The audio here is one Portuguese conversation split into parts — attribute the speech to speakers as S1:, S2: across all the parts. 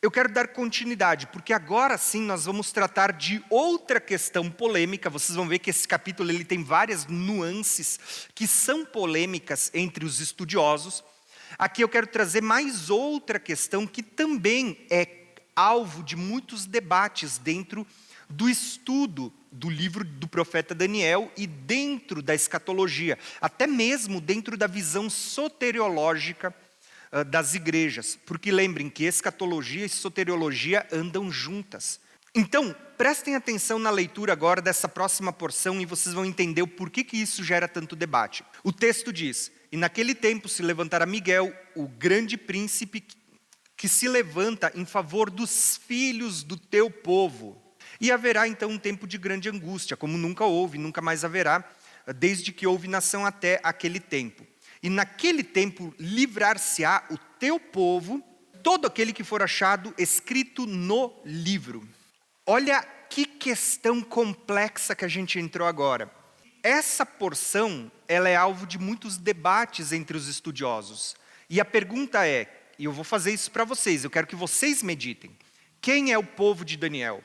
S1: Eu quero dar continuidade, porque agora sim nós vamos tratar de outra questão polêmica. Vocês vão ver que esse capítulo ele tem várias nuances que são polêmicas entre os estudiosos. Aqui eu quero trazer mais outra questão que também é alvo de muitos debates dentro do estudo do livro do profeta Daniel e dentro da escatologia, até mesmo dentro da visão soteriológica das igrejas, porque lembrem que escatologia e soteriologia andam juntas. Então, prestem atenção na leitura agora dessa próxima porção e vocês vão entender o porquê que isso gera tanto debate. O texto diz: e naquele tempo se levantará Miguel, o grande príncipe que se levanta em favor dos filhos do teu povo. E haverá então um tempo de grande angústia, como nunca houve, nunca mais haverá, desde que houve nação até aquele tempo. E naquele tempo livrar-se-á o teu povo, todo aquele que for achado escrito no livro. Olha que questão complexa que a gente entrou agora. Essa porção, ela é alvo de muitos debates entre os estudiosos. E a pergunta é, e eu vou fazer isso para vocês, eu quero que vocês meditem. Quem é o povo de Daniel?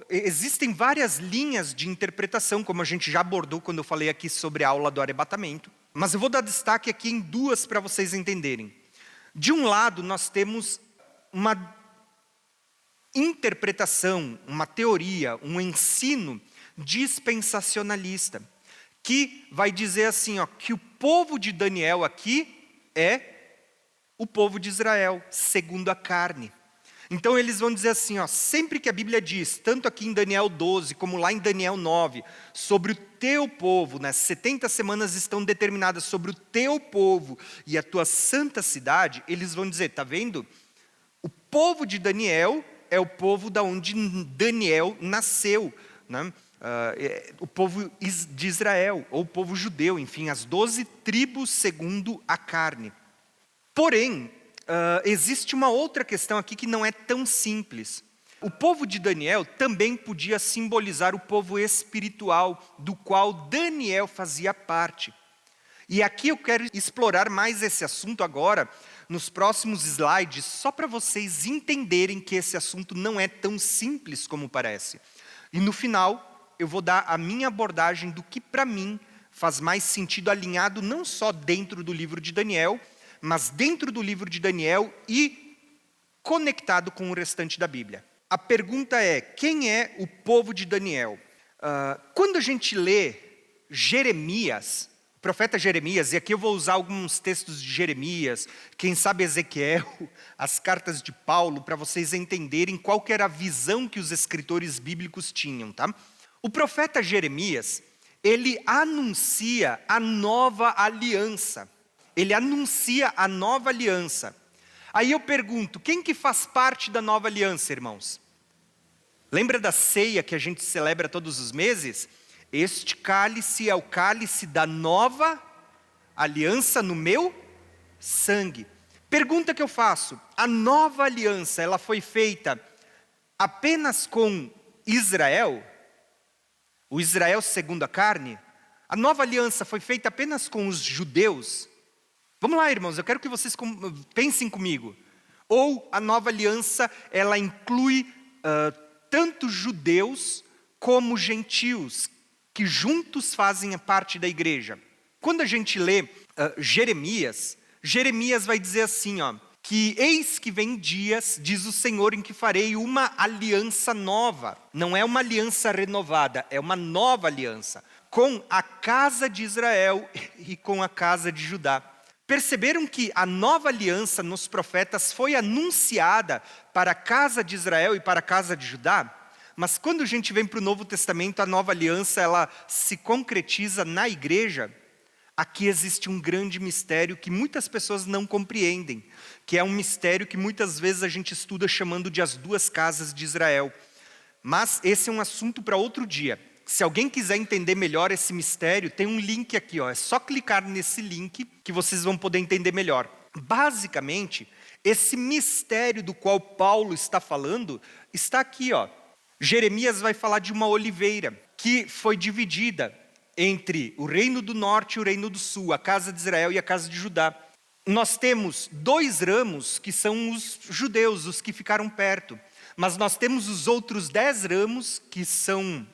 S1: Existem várias linhas de interpretação, como a gente já abordou quando eu falei aqui sobre a aula do arrebatamento. Mas eu vou dar destaque aqui em duas para vocês entenderem. De um lado, nós temos uma interpretação, uma teoria, um ensino dispensacionalista, que vai dizer assim, que o povo de Daniel aqui é o povo de Israel, segundo a carne. Então eles vão dizer assim, sempre que a Bíblia diz, tanto aqui em Daniel 12, como lá em Daniel 9, sobre o teu povo, 70 semanas estão determinadas sobre o teu povo e a tua santa cidade, eles vão dizer, está vendo? O povo de Daniel é o povo da onde Daniel nasceu, né? O povo de Israel, ou o povo judeu, enfim, as 12 tribos segundo a carne. Porém, existe uma outra questão aqui que não é tão simples. O povo de Daniel também podia simbolizar o povo espiritual, do qual Daniel fazia parte. E aqui eu quero explorar mais esse assunto agora, nos próximos slides, só para vocês entenderem que esse assunto não é tão simples como parece. E no final, eu vou dar a minha abordagem do que para mim faz mais sentido alinhado não só dentro do livro de Daniel, mas dentro do livro de Daniel e conectado com o restante da Bíblia. A pergunta é, quem é o povo de Daniel? Quando a gente lê Jeremias, o profeta Jeremias, e aqui eu vou usar alguns textos de Jeremias, quem sabe Ezequiel, as cartas de Paulo, para vocês entenderem qual que era a visão que os escritores bíblicos tinham, tá? O profeta Jeremias, ele anuncia a nova aliança. Ele anuncia a nova aliança. Aí eu pergunto, quem que faz parte da nova aliança, irmãos? Lembra da ceia que a gente celebra todos os meses? Este cálice é o cálice da nova aliança no meu sangue. Pergunta que eu faço, a nova aliança, ela foi feita apenas com Israel? O Israel segundo a carne? A nova aliança foi feita apenas com os judeus? Vamos lá, irmãos, eu quero que vocês pensem comigo. Ou a nova aliança, ela inclui tanto judeus como gentios, que juntos fazem parte da igreja. Quando a gente lê Jeremias, Jeremias vai dizer assim, que eis que vem dias, diz o Senhor, em que farei uma aliança nova. Não é uma aliança renovada, é uma nova aliança, com a casa de Israel e com a casa de Judá. Perceberam que a nova aliança nos profetas foi anunciada para a casa de Israel e para a casa de Judá? Mas quando a gente vem para o Novo Testamento, a nova aliança ela se concretiza na igreja. Aqui existe um grande mistério que muitas pessoas não compreendem, que é um mistério que muitas vezes a gente estuda chamando de as duas casas de Israel. Mas esse é um assunto para outro dia. Se alguém quiser entender melhor esse mistério, tem um link aqui, é só clicar nesse link que vocês vão poder entender melhor. Basicamente, esse mistério do qual Paulo está falando, está aqui, Jeremias vai falar de uma oliveira que foi dividida entre o reino do norte e o reino do sul, a casa de Israel e a casa de Judá. Nós temos 2 ramos que são os judeus, os que ficaram perto. Mas nós temos os outros 10 ramos, que são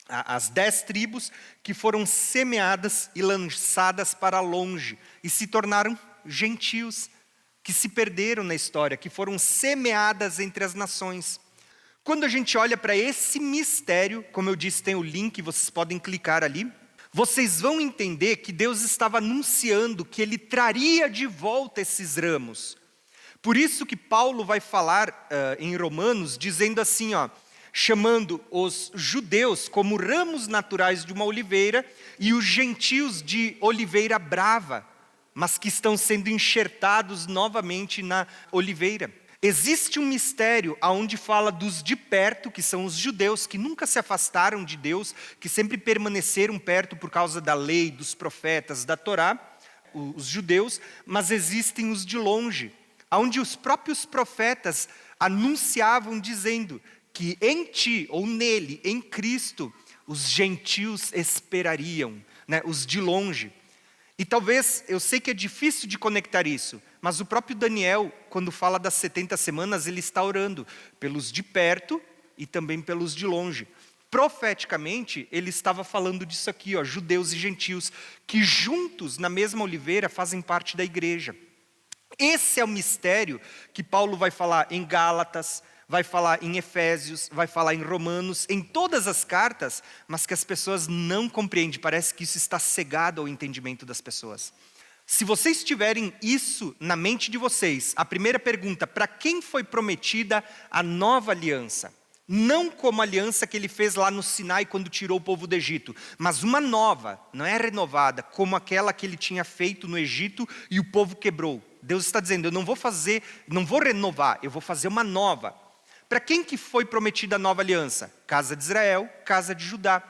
S1: as 10 tribos, que foram semeadas e lançadas para longe. E se tornaram gentios, que se perderam na história, que foram semeadas entre as nações. Quando a gente olha para esse mistério, como eu disse, tem o link, vocês podem clicar ali. Vocês vão entender que Deus estava anunciando que Ele traria de volta esses ramos. Por isso que Paulo vai falar em Romanos, dizendo assim, chamando os judeus como ramos naturais de uma oliveira e os gentios de oliveira brava, mas que estão sendo enxertados novamente na oliveira. Existe um mistério onde fala dos de perto, que são os judeus, que nunca se afastaram de Deus, que sempre permaneceram perto por causa da lei, dos profetas, da Torá, os judeus, mas existem os de longe, onde os próprios profetas anunciavam dizendo que em ti, ou nele, em Cristo, os gentios esperariam, né, os de longe. E talvez, eu sei que é difícil de conectar isso, mas o próprio Daniel, quando fala das 70 semanas, ele está orando pelos de perto e também pelos de longe. Profeticamente, ele estava falando disso aqui, judeus e gentios, que juntos, na mesma oliveira, fazem parte da igreja. Esse é o mistério que Paulo vai falar em Gálatas, vai falar em Efésios, vai falar em Romanos, em todas as cartas, mas que as pessoas não compreendem, parece que isso está cegado ao entendimento das pessoas. Se vocês tiverem isso na mente de vocês, a primeira pergunta, para quem foi prometida a nova aliança? Não como a aliança que ele fez lá no Sinai quando tirou o povo do Egito, mas uma nova, não é renovada, como aquela que ele tinha feito no Egito e o povo quebrou. Deus está dizendo, eu não vou renovar, eu vou fazer uma nova. Para quem que foi prometida a nova aliança? Casa de Israel, casa de Judá.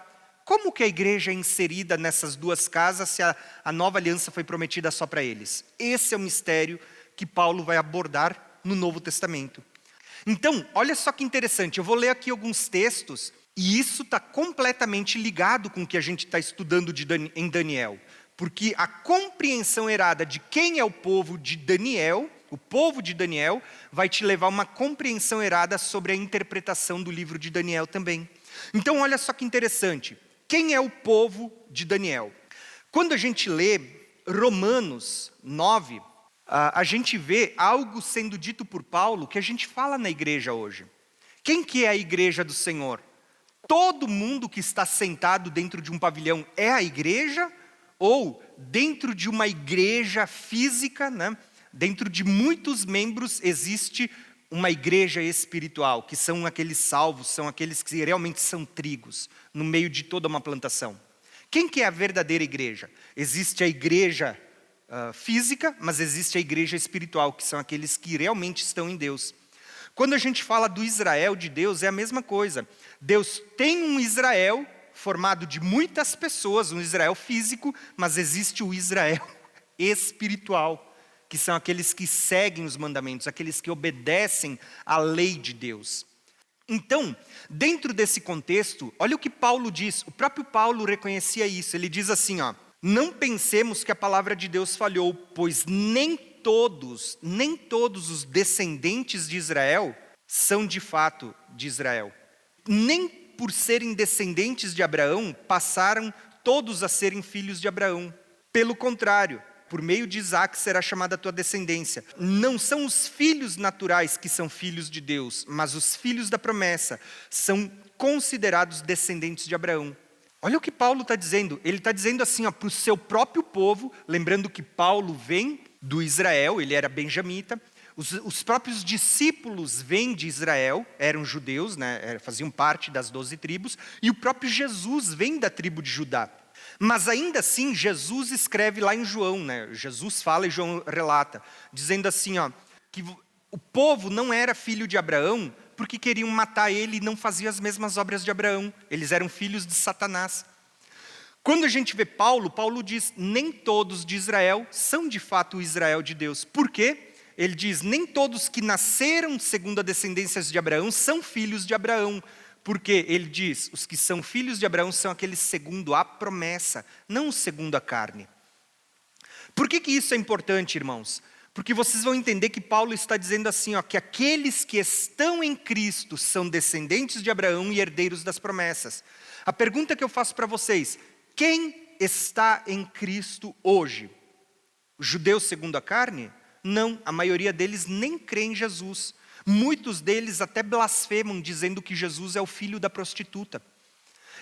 S1: Como que a igreja é inserida nessas 2 casas se a nova aliança foi prometida só para eles? Esse é o mistério que Paulo vai abordar no Novo Testamento. Então, olha só que interessante, eu vou ler aqui alguns textos, e isso está completamente ligado com o que a gente está estudando em Daniel. Porque a compreensão errada de quem é o povo de Daniel, vai te levar a uma compreensão errada sobre a interpretação do livro de Daniel também. Então, olha só que interessante. Quem é o povo de Daniel? Quando a gente lê Romanos 9, a gente vê algo sendo dito por Paulo que a gente fala na igreja hoje. Quem que é a igreja do Senhor? Todo mundo que está sentado dentro de um pavilhão é a igreja? Ou dentro de uma igreja física, né? Dentro de muitos membros existe uma igreja espiritual, que são aqueles salvos, são aqueles que realmente são trigos, no meio de toda uma plantação. Quem que é a verdadeira igreja? Existe a igreja física, mas existe a igreja espiritual, que são aqueles que realmente estão em Deus. Quando a gente fala do Israel de Deus, é a mesma coisa. Deus tem um Israel formado de muitas pessoas, um Israel físico, mas existe o Israel espiritual, que são aqueles que seguem os mandamentos, aqueles que obedecem à lei de Deus. Então, dentro desse contexto, olha o que Paulo diz, o próprio Paulo reconhecia isso, ele diz assim, não pensemos que a palavra de Deus falhou, pois nem todos os descendentes de Israel são de fato de Israel. Nem por serem descendentes de Abraão, passaram todos a serem filhos de Abraão. Pelo contrário, por meio de Isaac será chamada a tua descendência. Não são os filhos naturais que são filhos de Deus, mas os filhos da promessa são considerados descendentes de Abraão. Olha o que Paulo está dizendo. Ele está dizendo assim, para o seu próprio povo, lembrando que Paulo vem do Israel, ele era benjamita. Os próprios discípulos vêm de Israel, eram judeus, né, faziam parte das 12 tribos, e o próprio Jesus vem da tribo de Judá. Mas ainda assim, Jesus escreve lá em João, né? Jesus fala e João relata, dizendo assim, que o povo não era filho de Abraão porque queriam matar ele e não faziam as mesmas obras de Abraão. Eles eram filhos de Satanás. Quando a gente vê Paulo, Paulo diz, nem todos de Israel são de fato o Israel de Deus. Por quê? Ele diz, nem todos que nasceram segundo a descendência de Abraão são filhos de Abraão. Porque ele diz, os que são filhos de Abraão são aqueles segundo a promessa, não segundo a carne. Por que isso é importante, irmãos? Porque vocês vão entender que Paulo está dizendo assim, que aqueles que estão em Cristo são descendentes de Abraão e herdeiros das promessas. A pergunta que eu faço para vocês: quem está em Cristo hoje? Os judeus segundo a carne? Não, a maioria deles nem crê em Jesus. Muitos deles até blasfemam, dizendo que Jesus é o filho da prostituta.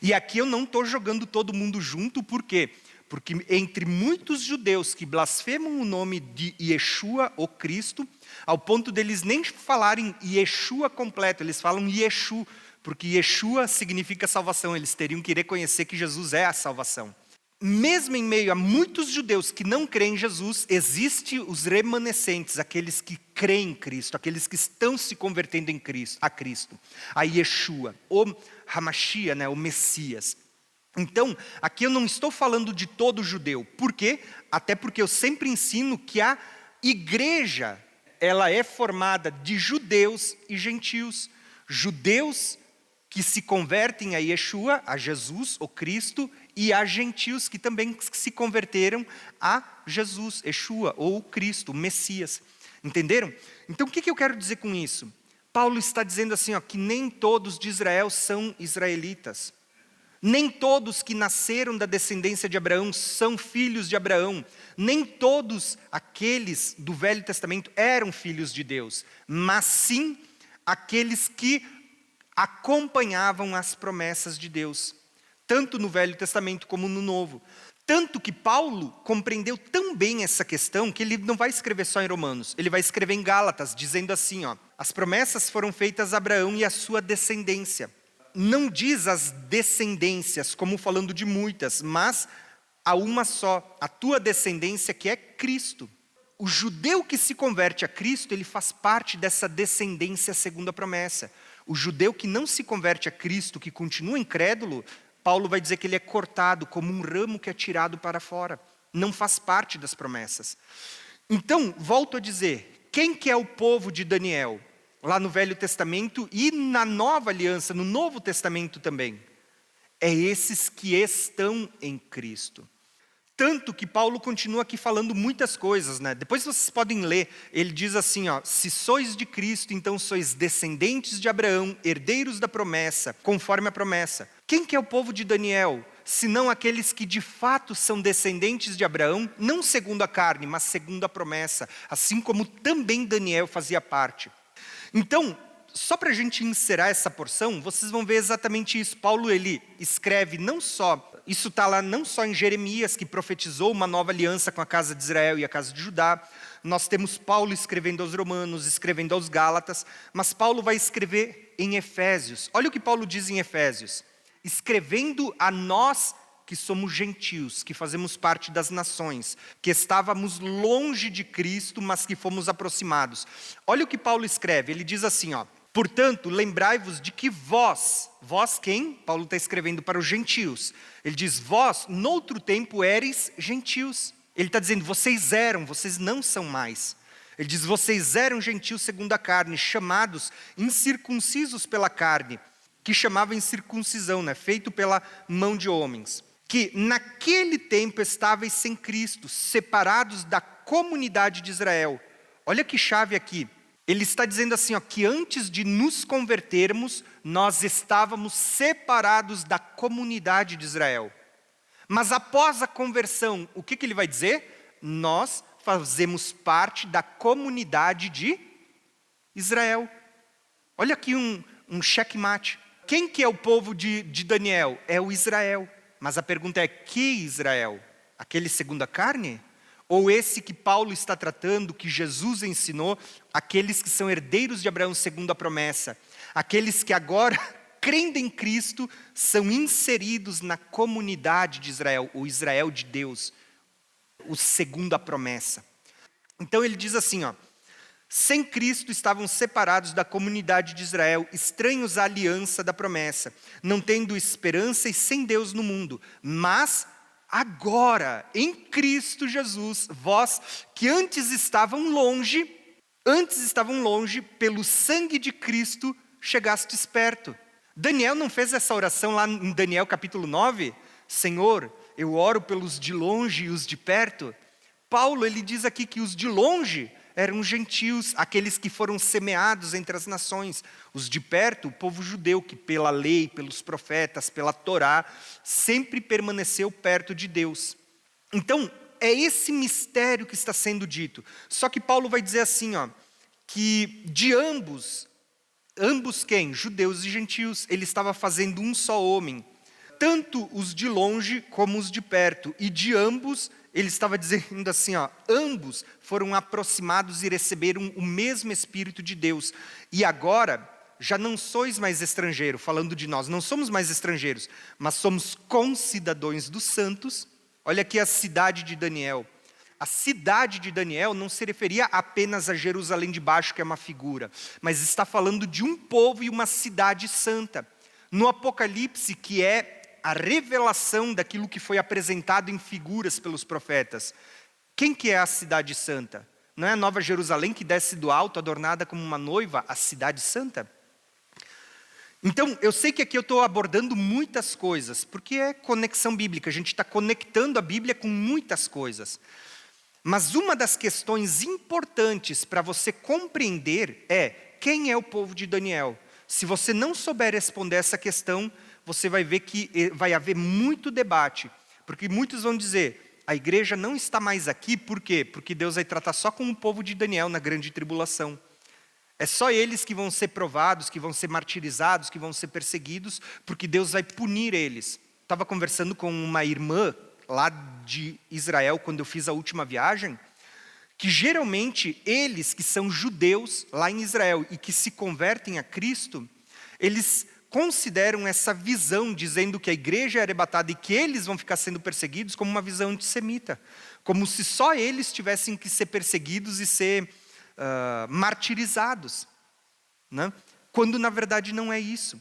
S1: E aqui eu não estou jogando todo mundo junto, por quê? Porque entre muitos judeus que blasfemam o nome de Yeshua, ou Cristo, ao ponto deles nem falarem Yeshua completo, eles falam Yeshu, porque Yeshua significa salvação, eles teriam que reconhecer que Jesus é a salvação. Mesmo em meio a muitos judeus que não creem em Jesus, existem os remanescentes, aqueles que creem em Cristo, aqueles que estão se convertendo em Cristo, a Yeshua, o Hamashiach, o Messias. Então, aqui eu não estou falando de todo judeu. Por quê? Até porque eu sempre ensino que a igreja, ela é formada de judeus e gentios. Judeus que se convertem a Yeshua, a Jesus, o Cristo, e a gentios que também se converteram a Jesus, Yeshua, ou Cristo, o Messias. Entenderam? Então, o que eu quero dizer com isso? Paulo está dizendo assim, que nem todos de Israel são israelitas. Nem todos que nasceram da descendência de Abraão são filhos de Abraão. Nem todos aqueles do Velho Testamento eram filhos de Deus. Mas sim, aqueles que acompanhavam as promessas de Deus. Tanto no Velho Testamento como no Novo. Tanto que Paulo compreendeu tão bem essa questão que ele não vai escrever só em Romanos. Ele vai escrever em Gálatas, dizendo assim, as promessas foram feitas a Abraão e a sua descendência. Não diz as descendências, como falando de muitas, mas a uma só, a tua descendência, que é Cristo. O judeu que se converte a Cristo, ele faz parte dessa descendência segundo a promessa. O judeu que não se converte a Cristo, que continua incrédulo, Paulo vai dizer que ele é cortado como um ramo que é tirado para fora. Não faz parte das promessas. Então, volto a dizer, quem que é o povo de Daniel? Lá no Velho Testamento e na Nova Aliança, no Novo Testamento também. É esses que estão em Cristo. Tanto que Paulo continua aqui falando muitas coisas, né? Depois vocês podem ler, ele diz assim, se sois de Cristo, então sois descendentes de Abraão, herdeiros da promessa, conforme a promessa. Quem que é o povo de Daniel? Senão aqueles que de fato são descendentes de Abraão, não segundo a carne, mas segundo a promessa, assim como também Daniel fazia parte. Então, só para a gente encerrar essa porção, vocês vão ver exatamente isso. Paulo, ele escreve não só, isso está lá não só em Jeremias, que profetizou uma nova aliança com a casa de Israel e a casa de Judá. Nós temos Paulo escrevendo aos Romanos, escrevendo aos Gálatas, mas Paulo vai escrever em Efésios. Olha o que Paulo diz em Efésios. Escrevendo a nós que somos gentios, que fazemos parte das nações, que estávamos longe de Cristo, mas que fomos aproximados. Olha o que Paulo escreve, ele diz assim, portanto, lembrai-vos de que vós quem? Paulo está escrevendo para os gentios. Ele diz, vós, noutro tempo, éreis gentios. Ele está dizendo, vocês eram, vocês não são mais. Ele diz, vocês eram gentios segundo a carne, chamados incircuncisos pela carne, que chamava incircuncisão, feito pela mão de homens. Que naquele tempo estáveis sem Cristo, separados da comunidade de Israel. Olha que chave aqui. Ele está dizendo assim, que antes de nos convertermos, nós estávamos separados da comunidade de Israel. Mas após a conversão, o que ele vai dizer? Nós fazemos parte da comunidade de Israel. Olha aqui um checkmate. Quem que é o povo de Daniel? É o Israel. Mas a pergunta é, que Israel? Aquele segundo a carne? Ou esse que Paulo está tratando, que Jesus ensinou, aqueles que são herdeiros de Abraão segundo a promessa? Aqueles que agora, crendo em Cristo, são inseridos na comunidade de Israel, o Israel de Deus, o segundo a promessa. Então ele diz assim, sem Cristo estavam separados da comunidade de Israel, estranhos à aliança da promessa, não tendo esperança e sem Deus no mundo. Mas agora, em Cristo Jesus, vós que antes estavam longe, pelo sangue de Cristo, chegastes perto. Daniel não fez essa oração lá em Daniel capítulo 9? Senhor, eu oro pelos de longe e os de perto. Paulo, ele diz aqui que os de longe eram gentios, aqueles que foram semeados entre as nações. Os de perto, o povo judeu, que pela lei, pelos profetas, pela Torá, sempre permaneceu perto de Deus. Então, é esse mistério que está sendo dito. Só que Paulo vai dizer assim, que de ambos quem? Judeus e gentios, ele estava fazendo um só homem. Tanto os de longe como os de perto. E de ambos, ele estava dizendo assim, ambos foram aproximados e receberam o mesmo Espírito de Deus. E agora, já não sois mais estrangeiros, falando de nós, não somos mais estrangeiros, mas somos concidadãos dos santos. Olha aqui a cidade de Daniel. A cidade de Daniel não se referia apenas a Jerusalém de baixo, que é uma figura, mas está falando de um povo e uma cidade santa. No Apocalipse, que é a revelação daquilo que foi apresentado em figuras pelos profetas. Quem que é a cidade santa? Não é a Nova Jerusalém que desce do alto, adornada como uma noiva, a cidade santa? Então, eu sei que aqui eu estou abordando muitas coisas, porque é conexão bíblica, a gente está conectando a Bíblia com muitas coisas. Mas uma das questões importantes para você compreender é quem é o povo de Daniel. Se você não souber responder essa questão, você vai ver que vai haver muito debate, porque muitos vão dizer, a igreja não está mais aqui, por quê? Porque Deus vai tratar só com o povo de Daniel na grande tribulação. É só eles que vão ser provados, que vão ser martirizados, que vão ser perseguidos, porque Deus vai punir eles. Estava conversando com uma irmã lá de Israel, quando eu fiz a última viagem, que geralmente eles que são judeus lá em Israel e que se convertem a Cristo, eles consideram essa visão, dizendo que a igreja é arrebatada e que eles vão ficar sendo perseguidos, como uma visão antissemita. Como se só eles tivessem que ser perseguidos e ser martirizados. Né? Quando na verdade não é isso.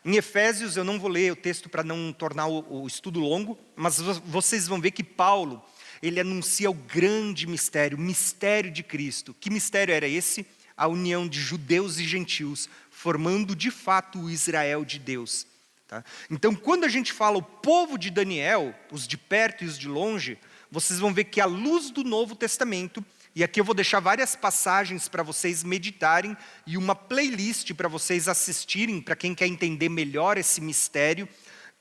S1: Em Efésios, eu não vou ler o texto para não tornar o estudo longo, mas vocês vão ver que Paulo, ele anuncia o grande mistério, o mistério de Cristo. Que mistério era esse? A união de judeus e gentios, formando de fato o Israel de Deus. Tá? Então, quando a gente fala o povo de Daniel, os de perto e os de longe, vocês vão ver que à luz do Novo Testamento, e aqui eu vou deixar várias passagens para vocês meditarem, e uma playlist para vocês assistirem, para quem quer entender melhor esse mistério,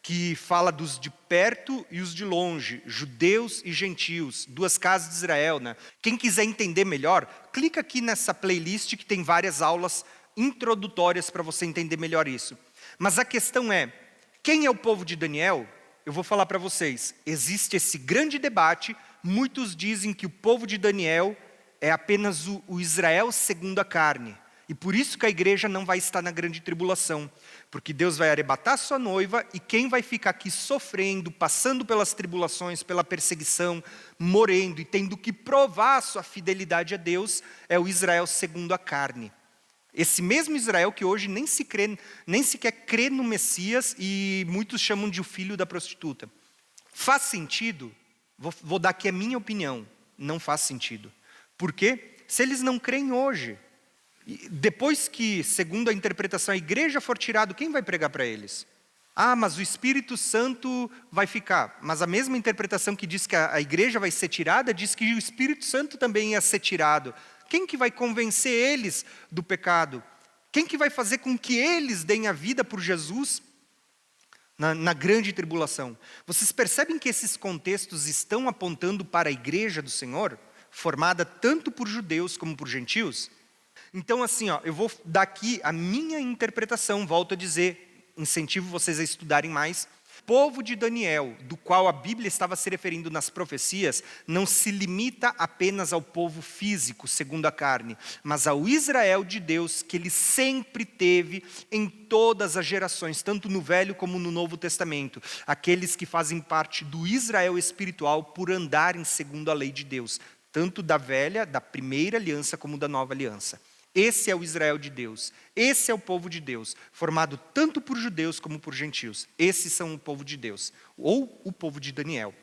S1: que fala dos de perto e os de longe, judeus e gentios, duas casas de Israel. Né? Quem quiser entender melhor, clica aqui nessa playlist que tem várias aulas introdutórias para você entender melhor isso. Mas a questão é, quem é o povo de Daniel? Eu vou falar para vocês, existe esse grande debate, muitos dizem que o povo de Daniel é apenas o Israel segundo a carne. E por isso que a igreja não vai estar na grande tribulação. Porque Deus vai arrebatar sua noiva e quem vai ficar aqui sofrendo, passando pelas tribulações, pela perseguição, morrendo e tendo que provar sua fidelidade a Deus, é o Israel segundo a carne. Esse mesmo Israel que hoje nem sequer crê no Messias e muitos chamam de o filho da prostituta. Faz sentido? Vou dar aqui a minha opinião. Não faz sentido. Por quê? Se eles não creem hoje, depois que, segundo a interpretação, a igreja for tirada, quem vai pregar para eles? Ah, mas o Espírito Santo vai ficar. Mas a mesma interpretação que diz que a igreja vai ser tirada, diz que o Espírito Santo também ia ser tirado. Quem que vai convencer eles do pecado? Quem que vai fazer com que eles deem a vida por Jesus na grande tribulação? Vocês percebem que esses contextos estão apontando para a igreja do Senhor, formada tanto por judeus como por gentios? Então assim, eu vou dar aqui a minha interpretação, volto a dizer, incentivo vocês a estudarem mais. O povo de Daniel, do qual a Bíblia estava se referindo nas profecias, não se limita apenas ao povo físico, segundo a carne, mas ao Israel de Deus, que ele sempre teve em todas as gerações, tanto no Velho como no Novo Testamento. Aqueles que fazem parte do Israel espiritual por andarem segundo a lei de Deus, tanto da velha, da primeira aliança, como da nova aliança. Esse é o Israel de Deus, esse é o povo de Deus, formado tanto por judeus como por gentios. Esses são o povo de Deus, ou o povo de Daniel.